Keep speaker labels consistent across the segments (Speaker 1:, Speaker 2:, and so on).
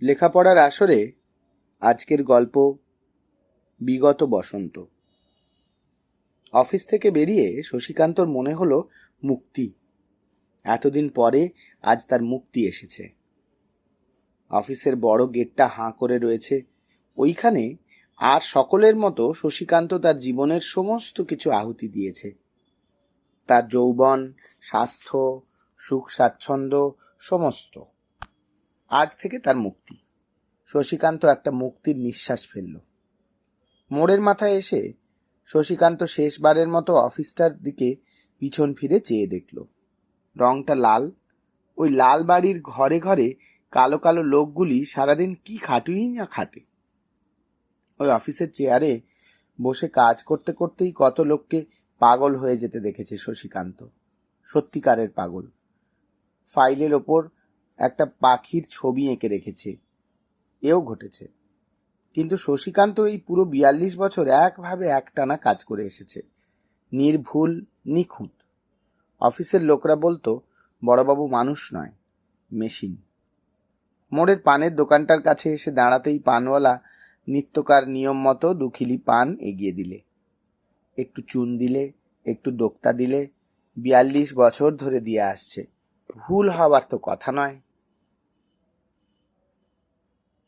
Speaker 1: লেখাপড়ার আসরে আজকের গল্প বিগত বসন্ত। অফিস থেকে বেরিয়ে শশীকান্তর মনে হলো মুক্তি। এতদিন পরে আজ তার মুক্তি এসেছে। অফিসের বড় গেটটা হাঁ করে রয়েছে। ওইখানে আর সকলের মতো শশীকান্ত তার জীবনের সমস্ত কিছু আহুতি দিয়েছে। তার যৌবন, স্বাস্থ্য, সুখ স্বাচ্ছন্দ্য সমস্ত। আজ থেকে তার মুক্তি। শশীকান্ত একটা মুক্তির নিঃশ্বাস ফেলল। মোড়ের মাথায় এসে শশীকান্ত শেষবারের মতো অফিসটার দিকে পিছন ফিরে চেয়ে দেখল। রংটা লাল। ওই লাল বাড়ির ঘরে ঘরে কালো কালো লোকগুলি সারাদিন কি খাটুই না খাটে। ওই অফিসের চেয়ারে বসে কাজ করতে করতেই কত লোককে পাগল হয়ে যেতে দেখেছে শশীকান্ত। সত্যিকারের পাগল। ফাইলের ওপর একটা পাখির ছবি এঁকে রেখেছে। এও ঘটেছে। কিন্তু শশীকান্ত এই পুরো ৪২ বছর একভাবে একটানা কাজ করে এসেছে, নির্ভুল, নিখুঁত। অফিসের লোকরা বলতো বড়বাবু মানুষ নয়, মেশিন। মোড়ের পানের দোকানটার কাছে এসে দাঁড়াতেই পানওয়ালা নিত্যকার নিয়ম মতো দুখিলি পান এগিয়ে দিলে। একটু চুন দিলে, একটু দোক্তা দিলে। ৪২ বছর ধরে দিয়ে আসছে, ভুল হবার তো কথা নয়।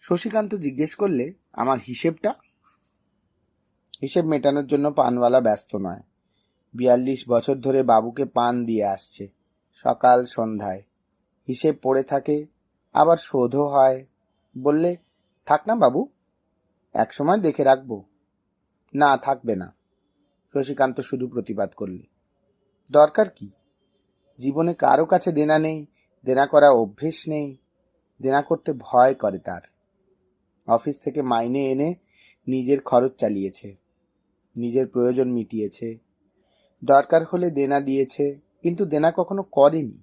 Speaker 1: শশীকান্ত জিজ্ঞেস করলে, আমার হিসেবটা? হিসেব মেটানোর জন্য পানওয়ালা ব্যস্ত নয়। ৪২ বছর ধরে বাবুকে পান দিয়ে আসছে, সকাল সন্ধ্যায়। হিসেব পড়ে থাকে, আবার শোধও হয়। বললে, থাক না বাবু, এক সময় দেখে রাখবো। না, থাকবে না। শশীকান্ত শুধু প্রতিবাদ করলে। দরকার কি? জীবনে কারো কাছে দেনা নেই, দেনা করা অভ্যেস নেই। দেনা করতে ভয় করে তার। অফিস থেকে মাইনে এনে নিজের খরচ চালিয়েছে, নিজের প্রয়োজন মিটিয়েছে, দরকার হলে দেনা দিয়েছে, কিন্তু দেনা কখনো করেনি।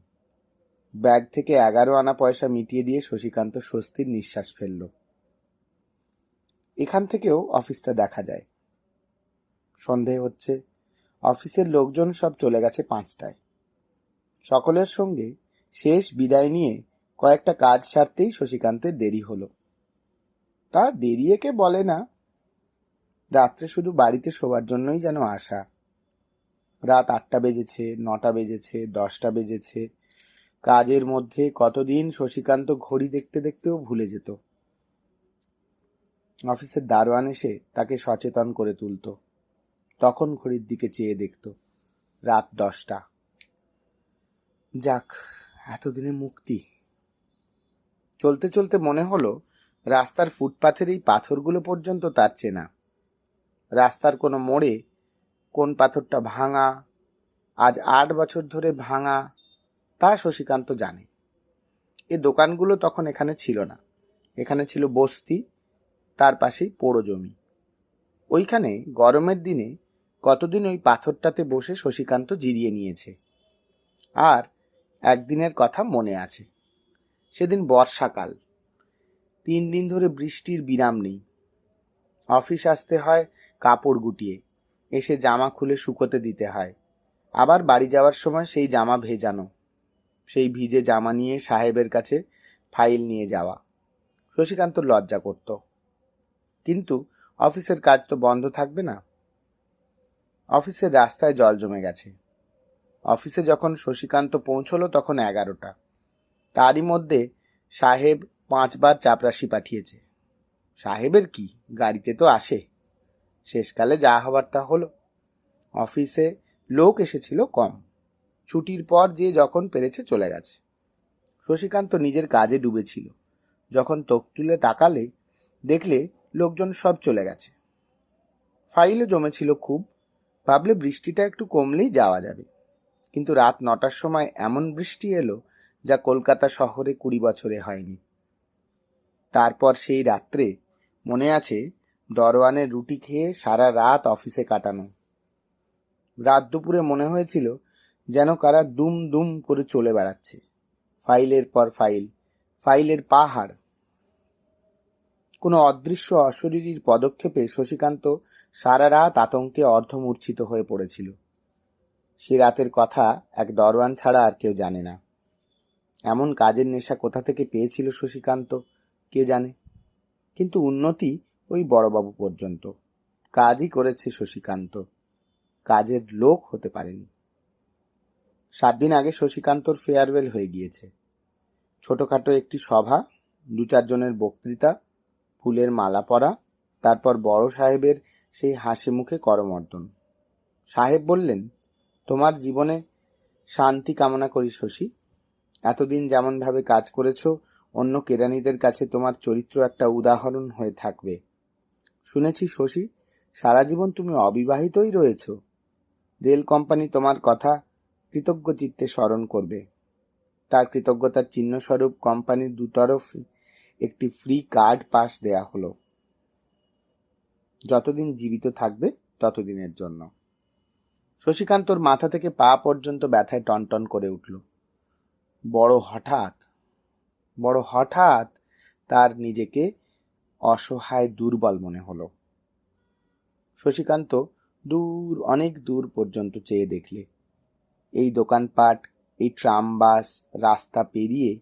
Speaker 1: ব্যাগ থেকে 11 আনা পয়সা মিটিয়ে দিয়ে শশীকান্ত স্বস্তির নিঃশ্বাস ফেলল। এখান থেকেও অফিসটা দেখা যায়। সন্ধে হচ্ছে। অফিসের লোকজন সব চলে গেছে 5টায়। সকলের সঙ্গে শেষ বিদায় নিয়ে কয়েকটা কাজ সারতেই শশীকান্তের দেরি হলো। তা দেরি একে বলে না, রাত্রে শুধু বাড়িতে শোবার জন্যই যেন আসা। রাত 8টা বেজেছে, 9টা বেজেছে, 10টা বেজেছে। কাজের মধ্যে কতদিন শশীকান্ত ঘড়ি দেখতে দেখতেও ভুলে যেত। অফিসের দারোয়ান এসে তাকে সচেতন করে তুলত। তখন ঘড়ির দিকে চেয়ে দেখত, রাত 10টা। যাক, এতদিনে মুক্তি। চলতে চলতে মনে হলো রাস্তার ফুটপাথের এই পাথরগুলো পর্যন্ত তার চেনা। রাস্তার কোনো মোড়ে কোন পাথরটা ভাঙা, আজ 8 বছর ধরে ভাঙা, তা শশীকান্ত জানে। এ দোকানগুলো তখন এখানে ছিল না। এখানে ছিল বস্তি, তার পাশেই পোড়ো জমি। ওইখানে গরমের দিনে কতদিন ওই পাথরটাতে বসে শশীকান্ত জিরিয়ে নিয়েছে। আর একদিনের কথা মনে আছে। সেদিন বর্ষাকাল। 3 দিন ধরে বৃষ্টির বিরাম নেই। অফিস আসতে হয় কাপড় গুটিয়ে, এসে জামা খুলে শুকোতে দিতে হয়। আবার বাড়ি যাওয়ার সময় সেই জামা ভেজানো। সেই ভিজে জামা নিয়ে সাহেবের কাছে ফাইল নিয়ে যাওয়া। শশীকান্ত লজ্জা করত। কিন্তু অফিসের কাজ তো বন্ধ থাকবে না। অফিসের রাস্তায় জল জমে গেছে। অফিসে যখন শশীকান্ত পৌঁছলো তখন 11টা। তারই মধ্যে সাহেব 5 বার চাপরাশি পাঠিয়েছে। সাহেবের কি, গাড়িতে তো আসে। শেষকালে যা হবার তা হলো। অফিসে লোক এসেছিল কম। ছুটির পর যে যখন পেরেছে চলে গেছে। শশীকান্ত নিজের কাজে ডুবেছিল। যখন চোখ তুলে তাকালে দেখলে লোকজন সব চলে গেছে। ফাইলও জমেছিল খুব। ভাবলে বৃষ্টিটা একটু কমলেই যাওয়া যাবে। কিন্তু রাত 9টার সময় এমন বৃষ্টি এলো যা কলকাতা শহরে 20 বছরে হয়নি। তারপর সেই রাত্রে মনে আছে দরওয়ানের রুটি খেয়ে সারা রাত অফিসে কাটানো। রাত দুপুরে মনে হয়েছিল যেন কারা দুম দুম করে চলে বেড়াচ্ছে। ফাইলের পর ফাইল, ফাইলের পাহাড়। কোনো অদৃশ্য অশরীরীর পদক্ষেপে শশীকান্ত সারা রাত আতঙ্কে অর্ধমূর্ছিত হয়ে পড়েছিল। সে রাতের কথা এক দরওয়ান ছাড়া আর কেউ জানে না। এমন কাজের নেশা কোথা থেকে পেয়েছিল শশীকান্ত কে জানে, কিন্তু উন্নতি ওই বড়বাবু পর্যন্ত। কাজই করেছে শশীকান্ত, কাজের লোক হতে পারেনি। 7 দিন আগে শশীকান্তর ফেয়ারওয়েল হয়ে গিয়েছে। ছোটখাটো একটি সভা, 2-4 জনের বক্তৃতা, ফুলের মালা পরা, তারপর বড় সাহেবের সেই হাসি মুখে করমর্দন। সাহেব বললেন, তোমার জীবনে শান্তি কামনা করি শশী। এতদিন যেমনভাবে কাজ করেছ, অন্য কেরানিদের কাছে তোমার চরিত্র একটা উদাহরণ হয়ে থাকবে। শুনেছি শশী, সারা জীবন তুমি অবিবাহিতই রয়েছ। রেল কোম্পানি তোমার কথা কৃতজ্ঞ চিত্তে স্মরণ করবে। তার কৃতজ্ঞতার চিহ্নস্বরূপ কোম্পানির দুতরফে একটি ফ্রি কার্ড পাস দেয়া হলো, যতদিন জীবিত থাকবে ততদিনের জন্য। শশীকান্তর মাথা থেকে পা পর্যন্ত ব্যথায় টনটন করে উঠল। বড় হঠাৎ তার নিজেকে অসহায় দুর্বল মনে হলো। শশীকান্ত অনেক দূর পর্যন্ত চেয়ে দেখলে। এই দোকানপাট, এই ট্রাম বাস, রাস্তা পেরিয়ে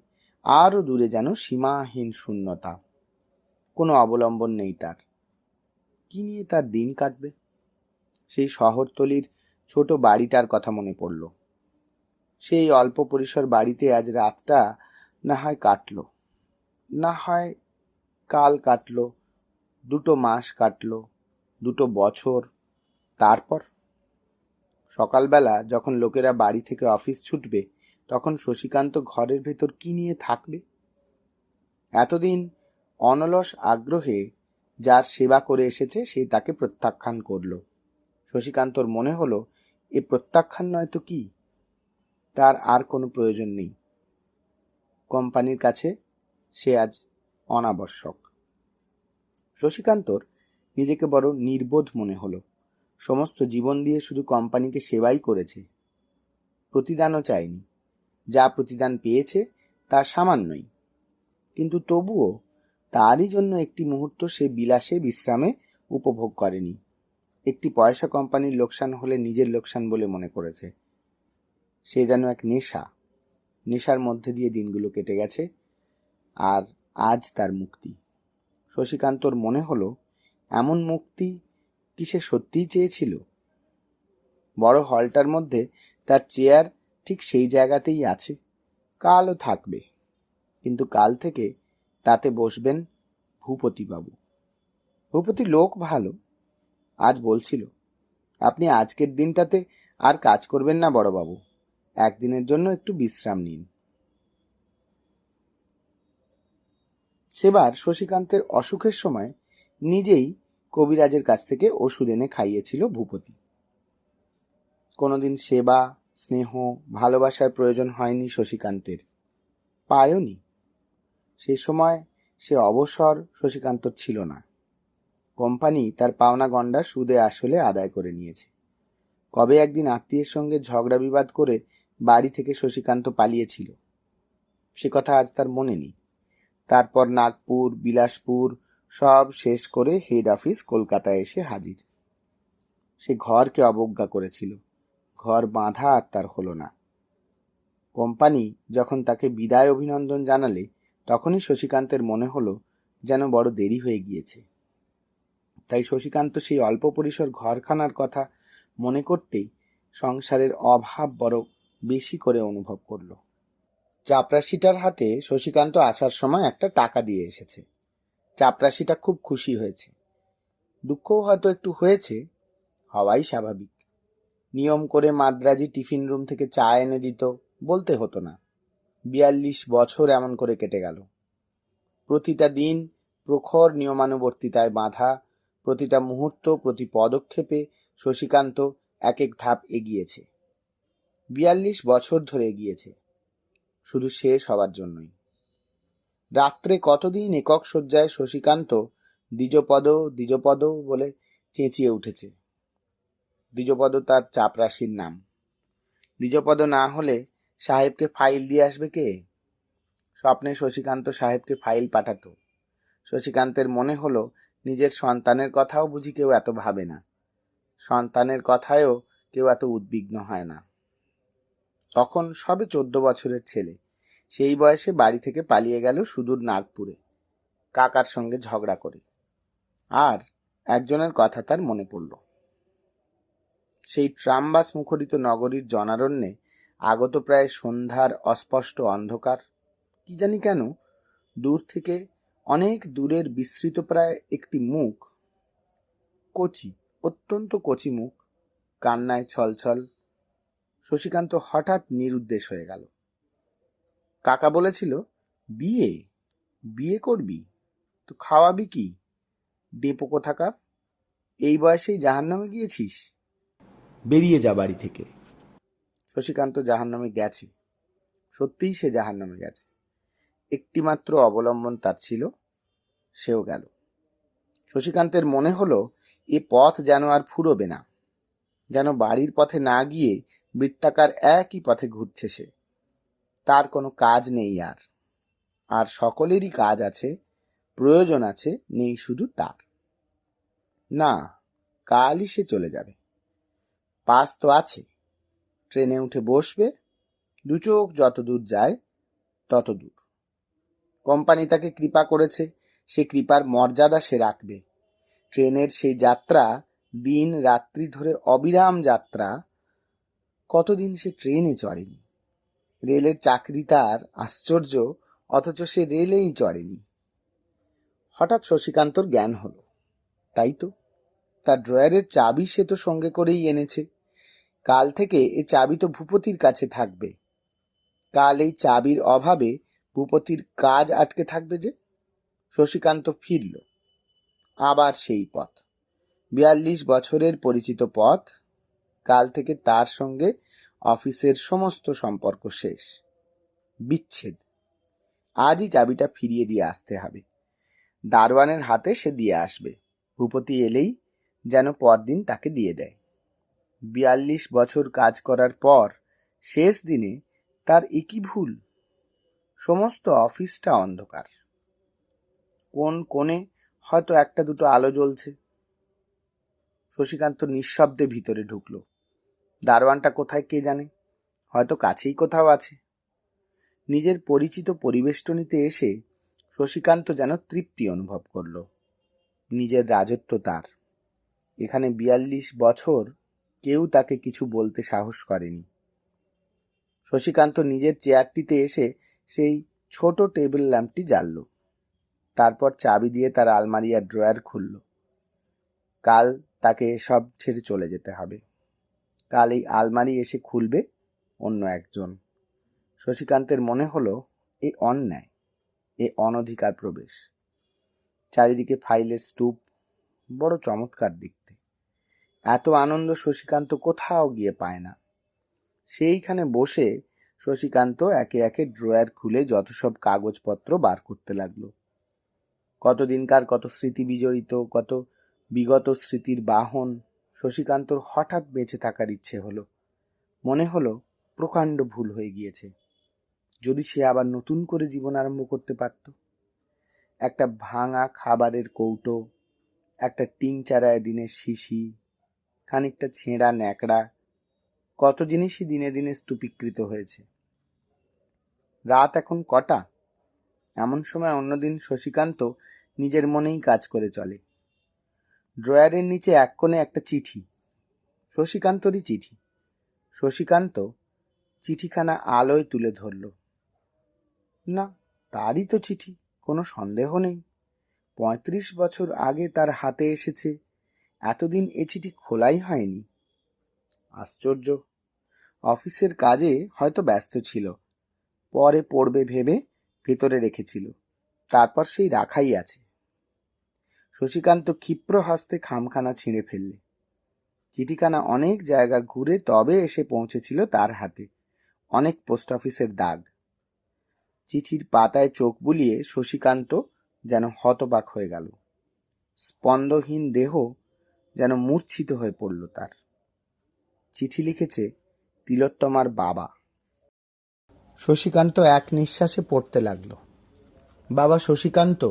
Speaker 1: আরো দূরে যেন সীমাহীন শূন্যতা। কোনো অবলম্বন নেই তার। কি নিয়ে তার দিন কাটবে? সেই শহরতলির ছোট বাড়িটার কথা মনে পড়ল। সেই অল্প পরিসর বাড়িতে আজ রাতটা না হয় কাটল, না হয় কাল কাটল, 2 মাস কাটল, 2 বছর। তারপর সকালবেলা যখন লোকেরা বাড়ি থেকে অফিস ছুটবে, তখন শশীকান্ত ঘরের ভেতর কি নিয়ে থাকবে? এতদিন অনলস আগ্রহে যার সেবা করে এসেছে, সে তাকে প্রত্যাখ্যান করল। শশীকান্তর মনে হলো, এ প্রত্যাখ্যান নয় তো কি? তার আর কোনো প্রয়োজন নেই। কোম্পানির কাছে সে আজ অনাবশ্যক। শশীকান্তর নিজেকে বড় নির্বোধ মনে হলো। সমস্ত জীবন দিয়ে শুধু কোম্পানিকে সেবাই করেছে, প্রতিদানও চায়নি। যা প্রতিদান পেয়েছে তা সামান্যই, কিন্তু তবুও তারই জন্য একটি মুহূর্ত সে বিলাসে বিশ্রামে উপভোগ করেনি। একটি পয়সা কোম্পানির লোকসান হলে নিজের লোকসান বলে মনে করেছে। সে যেন এক নেশার মধ্যে দিয়ে দিনগুলো কেটে গেছে, আর আজ তার মুক্তি। শশীকান্তর মনে হলো, এমন মুক্তি কি সে সত্যিই চেয়েছিল? বড় হলটার মধ্যে তার চেয়ার ঠিক সেই জায়গাতেই আছে, কালও থাকবে, কিন্তু কাল থেকে তাতে বসবেন ভূপতিবাবু। ভূপতি লোক ভালো। আজ বলছিল, আপনি আজকের দিনটাতে আর কাজ করবেন না বড়বাবু, একদিনের জন্য একটু বিশ্রাম নিন। সেবার শশীকান্তের অসুখের সময় নিজেই কবিরাজের কাছ থেকে ওষুধ এনে খাইয়েছিল ভূপতি। কোনোদিন সেবা, স্নেহ, ভালোবাসার প্রয়োজন হয়নি শশীকান্তের, পায়নি। সে সময় সে অবসর শশীকান্তর ছিল না। কোম্পানি তার পাওনা গন্ডা সুদে আসলে আদায় করে নিয়েছে। কবে একদিন আত্মীয়ের সঙ্গে ঝগড়া বিবাদ করে বাড়ি থেকে শশীকান্ত পালিয়েছিল, সে কথা আজ তার মনে নেই। তারপর নাগপুর, বিলাসপুর সব শেষ করে হেড অফিস কলকাতায় এসে হাজির। সে ঘরকে অবজ্ঞা করেছিল, ঘর বাঁধা আর তার হলো না। কোম্পানি যখন তাকে বিদায় অভিনন্দন জানালে, তখনই শশীকান্তের মনে হলো যেন বড় দেরি হয়ে গিয়েছে। তাই শশীকান্ত সেই অল্প পরিসর ঘরখানার কথা মনে করতেই সংসারের অভাব বড় বেশি করে অনুভব করল। চাপরাশিটার হাতে শশীকান্ত আসার সময় একটা টাকা দিয়ে এসেছে। চাপরাশিটা খুব খুশি হয়েছে, দুঃখও হয়তো একটু হয়েছে, হওয়াই স্বাভাবিক। নিয়ম করে মাদ্রাজি টিফিন রুম থেকে চা এনে দিত, বলতে হতো না। 42 বছর এমন করে কেটে গেল। প্রতিটা দিন প্রখর নিয়মানুবর্তিতায় বাঁধা, প্রতিটা মুহূর্ত, প্রতি পদক্ষেপে শশীকান্ত এক এক ধাপ এগিয়েছে। 42 বছর ধরে এগিয়েছে, শুধু শেষ হবার জন্যই। রাত্রে কতদিন একক শয্যায় শশীকান্ত দ্বিজপদ বলে চেঁচিয়ে উঠেছে। দ্বিজপদ তার চাপরাশির নাম। দ্বিজপদ না হলে সাহেবকে ফাইল দিয়ে আসবে কে? স্বপ্নে শশীকান্ত সাহেবকে ফাইল পাঠাতো। শশীকান্তের মনে হলো, নিজের সন্তানের কথাও বুঝি কেউ এত ভাবে না, সন্তানের কথায়ও কেউ এত উদ্বিগ্ন হয় না। তখন সবে 14 বছরের ছেলে, সেই বয়সে বাড়ি থেকে পালিয়ে গেল সুদূর নাগপুরে। কাকার সঙ্গে ঝগড়া করে। আর একজনের কথা তার মনে পড়ল। সেই ট্রামবাস মুখরিত নগরীর জনারণ্যে আগত প্রায় সন্ধ্যার অস্পষ্ট অন্ধকার। কি জানি কেন দূর থেকে, অনেক দূরের বিস্মৃত প্রায় একটি মুখ, কচি, অত্যন্ত কচি মুখ, কান্নায় ছলছল। শশীকান্ত হঠাৎ নিরুদ্দেশ হয়ে গেল। কাকা বলেছিল, বিয়ে বিয়ে করবি তো খাওয়াবি কি? ডেপো কোথাকার, এই বয়সেই জাহান্নামে গিয়েছিস, বেরিয়ে যা বাড়ি থেকে। শশীকান্ত জাহান্নামে গেছে, সত্যিই সে জাহান্নামে গেছে। একটিমাত্র অবলম্বন তার ছিল, সেও গেল। শশীকান্তের মনে হলো এ পথ যেন আর ফুরোবে না, যেন বাড়ির পথে না গিয়ে বৃত্তাকার একই পথে ঘুরছে সে। তার কোনো কাজ নেই আর, আর সকলেরই কাজ আছে, প্রয়োজন আছে, নেই শুধু তার। না, কালই সে চলে যাবে। পাস তো আছে, ট্রেনে উঠে বসবে, দু চোখ যত দূর যায় তত দূর। কোম্পানি তাকে কৃপা করেছে, সে কৃপার মর্যাদা সে রাখবে। ট্রেনের সেই যাত্রা, দিন রাত্রি ধরে অবিরাম যাত্রা, কতদিন সে ট্রেনে চড়েনি। রেলের চাকরি তার আশ্চর্য, অথচ সে রেলেই চড়েনি। হঠাৎ শশীকান্তর জ্ঞান হলো, তাই তো, তার ড্রয়ারের চাবি সে তো সঙ্গে করেই এনেছে। কাল থেকে এ চাবি তো ভূপতির কাছে থাকবে। কাল এই চাবির অভাবে ভূপতির কাজ আটকে থাকবে যে। শশীকান্ত ফিরল, আবার সেই পথ, 42 বছরের পরিচিত পথ। কাল থেকে তার সঙ্গে অফিসের সমস্ত সম্পর্ক শেষ, বিচ্ছেদ। আজই চাবিটা ফিরিয়ে দিয়ে আসতে হবে। দারোয়ানের হাতে সে দিয়ে আসবে, ভূপতি এলেই যেন পরদিন তাকে দিয়ে দেয়। 42 বছর কাজ করার পর শেষ দিনে তার একই ভুল। সমস্ত অফিসটা অন্ধকার, কোন কোণে হয়তো একটা দুটো আলো জ্বলছে। শশীকান্ত নিঃশব্দে ভিতরে ঢুকল। দারোয়ানটা কোথায় কে জানে, হয়তো কাছেই কোথাও আছে। নিজের পরিচিত পরিবেষ্টনীতে এসে শশীকান্ত যেন তৃপ্তি অনুভব করল। নিজের রাজত্ব তার। এখানে 42 বছর কেউ তাকে কিছু বলতে সাহস করেনি। শশীকান্ত নিজের চেয়ারটিতে এসে সেই ছোট টেবিল ল্যাম্পটি জ্বালল। তারপর চাবি দিয়ে তার আলমারি আর ড্রয়ার খুলল। কাল তাকে সব ছেড়ে চলে যেতে হবে। কাল এই আলমারি এসে খুলবে অন্য একজন। শশীকান্তের মনে হলো এ অন্যায়, এ অনধিকার প্রবেশ। চারিদিকে ফাইলের স্তূপ, বড় চমৎকার দেখতে। এত আনন্দ শশীকান্ত কোথাও গিয়ে পায় না। সেইখানে বসে শশীকান্ত একে একে ড্রয়ার খুলে যত সব কাগজপত্র বার করতে লাগলো। কতদিনকার কত স্মৃতি বিজড়িত, কত বিগত স্মৃতির বাহন। শশীকান্তর হঠাৎ বেঁচে থাকার ইচ্ছে হলো। মনে হলো প্রকাণ্ড ভুল হয়ে গিয়েছে। যদি সে আবার নতুন করে জীবন আরম্ভ করতে পারত। একটা ভাঙা খাবারের কৌটো, একটা টিংচার আয়োডিনের শিশি, খানিকটা ছেঁড়া ন্যাকড়া, কত জিনিসই দিনে দিনে স্তূপীকৃত হয়েছে। রাত এখন কটা? এমন সময় অন্যদিন শশীকান্ত নিজের মনেই কাজ করে চলে। ড্রয়ারের নিচে এক কোণে একটা চিঠি, শশীকান্তরই চিঠি। শশীকান্ত চিঠিখানা আলোয় তুলে ধরল। না, তারই তো চিঠি, কোনো সন্দেহ নেই। 35 বছর আগে তার হাতে এসেছে, এতদিন এ চিঠি খোলাই হয়নি। আশ্চর্য, অফিসের কাজে হয়তো ব্যস্ত ছিল, পরে পড়বে ভেবে ভেতরে রেখেছিল, তারপর সেই রাখাই আছে। শশীকান্ত ক্ষিপ্র হস্তে খামখানা ছিঁড়ে ফেললে। চিঠিখানা অনেক জায়গা ঘুরে তবে এসে পৌঁছেছিল তার হাতে, অনেক পোস্ট অফিসের দাগ। চিঠির পাতায় চোখ বুলিয়ে শশীকান্ত যেন হতবাক হয়ে গেল। স্পন্দহীন দেহ যেন মূর্ছিত হয়ে পড়ল তার। চিঠি লিখেছে তিলোত্তমার বাবা। শশীকান্ত এক নিঃশ্বাসে পড়তে লাগল। বাবা শশীকান্ত,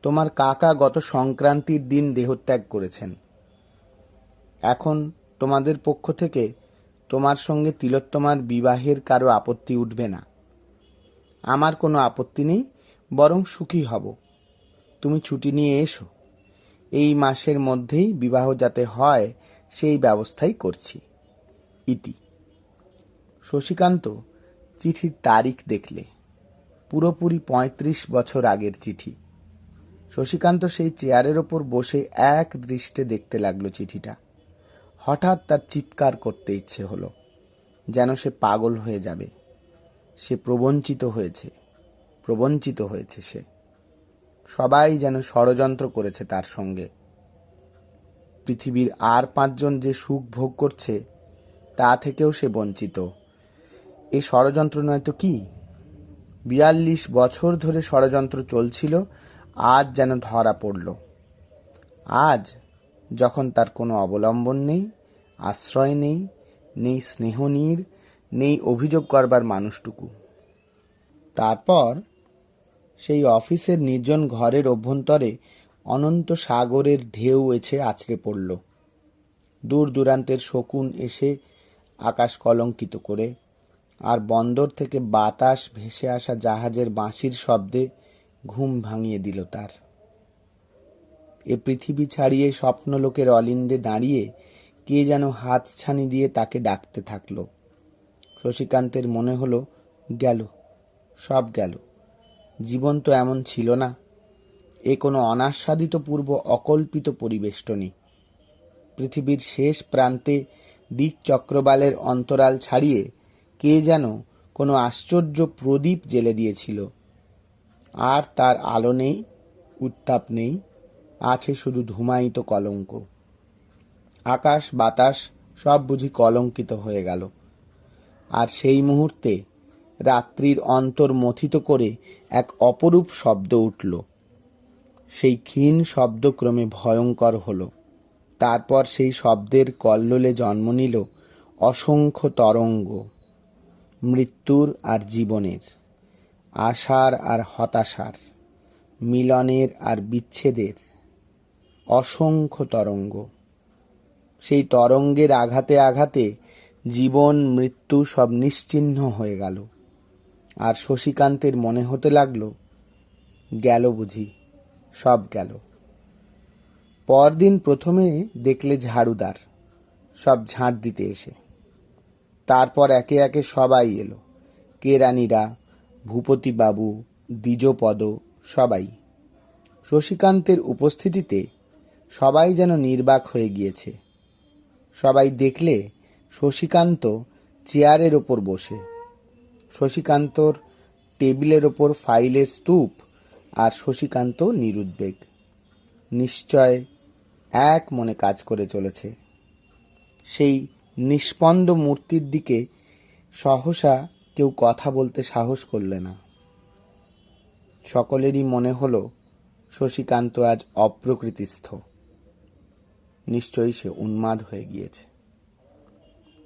Speaker 1: তোমার কাকা গত সংক্রান্তির দিন দেহত্যাগ করেছেন। এখন তোমাদের পক্ষ থেকে তোমার সঙ্গে তিলোত্তমার বিবাহের কারো আপত্তি উঠবে না। আমার কোনো আপত্তি নেই, বরং সুখী হব। তুমি ছুটি নিয়ে এসো, এই মাসের মধ্যেই বিবাহ যাতে হয় সেই ব্যবস্থাই করছি। ইতি। শশীকান্ত চিঠির তারিখ দেখলে, পুরোপুরি ৩৫ বছর আগের চিঠি। শশীকান্ত সেই চেয়ারের ওপর বসে এক দৃষ্টে দেখতে লাগলো চিঠিটা। হঠাৎ তার চিৎকার করতে ইচ্ছে হলো, যেন সে পাগল হয়ে যাবে। সে প্রবঞ্চিত হয়েছে সে। সবাই যেন ষড়যন্ত্র করেছে তার সঙ্গে। পৃথিবীর আর ৫ জন যে সুখ ভোগ করছে তা থেকেও সে বঞ্চিত। এ ষড়যন্ত্র নয় তো কি? ৪২ বছর ধরে ষড়যন্ত্র চলছিল, আজ যেন ধরা পড়ল। আজ যখন তার কোনো অবলম্বন নেই, আশ্রয় নেই, নেই স্নেহনীড়, নেই অভিযোগ করবার মানুষটুকু। তারপর সেই অফিসের নির্জন ঘরের অভ্যন্তরে অনন্ত সাগরের ঢেউ এসে আছড়ে পড়ল। দূর দূরান্তের শকুন এসে আকাশ কলঙ্কিত করে, আর বন্দর থেকে বাতাস ভেসে আসা জাহাজের বাঁশির শব্দে ঘুম ভাঙিয়ে দিল তার। এ পৃথিবী ছাড়িয়ে স্বপ্নলোকের অলিন্দে দাঁড়িয়ে কে যেন হাতছানি দিয়ে তাকে ডাকতে থাকল। শশীকান্তের মনে হলো, গেল, সব গেল। জীবন তো এমন ছিল না। এ কোনো অনাস্বাদিত পূর্ব অকল্পিত পরিবেষ্টনী। পৃথিবীর শেষ প্রান্তে দিক চক্রবালের অন্তরাল ছাড়িয়ে কে যেন কোনো আশ্চর্য প্রদীপ জ্বেলে দিয়েছিল। আর তার আলো নেই, উত্তাপ নেই, আছে শুধু ধূমায়িত কলঙ্ক। আকাশ বাতাস সব বুঝি কলঙ্কিত হয়ে গেল। আর সেই মুহূর্তে রাত্রির অন্তর মথিত করে এক অপরূপ শব্দ উঠল। সেই ক্ষীণ শব্দ ক্রমে ভয়ঙ্কর হল। তারপর সেই শব্দের কল্লোলে জন্ম নিল অসংখ্য তরঙ্গ, মৃত্যুর আর জীবনের, আশার আর হতাশার, মিলনের আর বিচ্ছেদের অসংখ্য তরঙ্গ। সেই তরঙ্গের আঘাতে আঘাতে জীবন মৃত্যু সব নিশ্চিহ্ন হয়ে গেল। আর শশীকান্তের মনে হতে লাগলো, গেল বুঝি, সব গেল। পরদিন প্রথমে দেখলে ঝাড়ুদার সব ঝাঁট দিতে এসে। তারপর একে একে সবাই এলো, কেরানিরা, ভূপতিবাবু, দ্বিজপদ, সবাই। শশীকান্তের উপস্থিতিতে সবাই যেন নির্বাক হয়ে গিয়েছে। সবাই দেখলে শশীকান্ত চেয়ারের ওপর বসে, শশীকান্তর টেবিলের ওপর ফাইলের স্তূপ, আর শশীকান্ত নিরুদ্বেগ, নিশ্চয় এক মনে কাজ করে চলেছে। সেই নিষ্পন্দ মূর্তির দিকে সহসা কেউ কথা বলতে সাহস করলে না। সকলেরই মনে হলো শশীকান্ত আজ অপ্রকৃতিস্থ। নিশ্চয়ই সে উন্মাদ হয়ে গিয়েছে।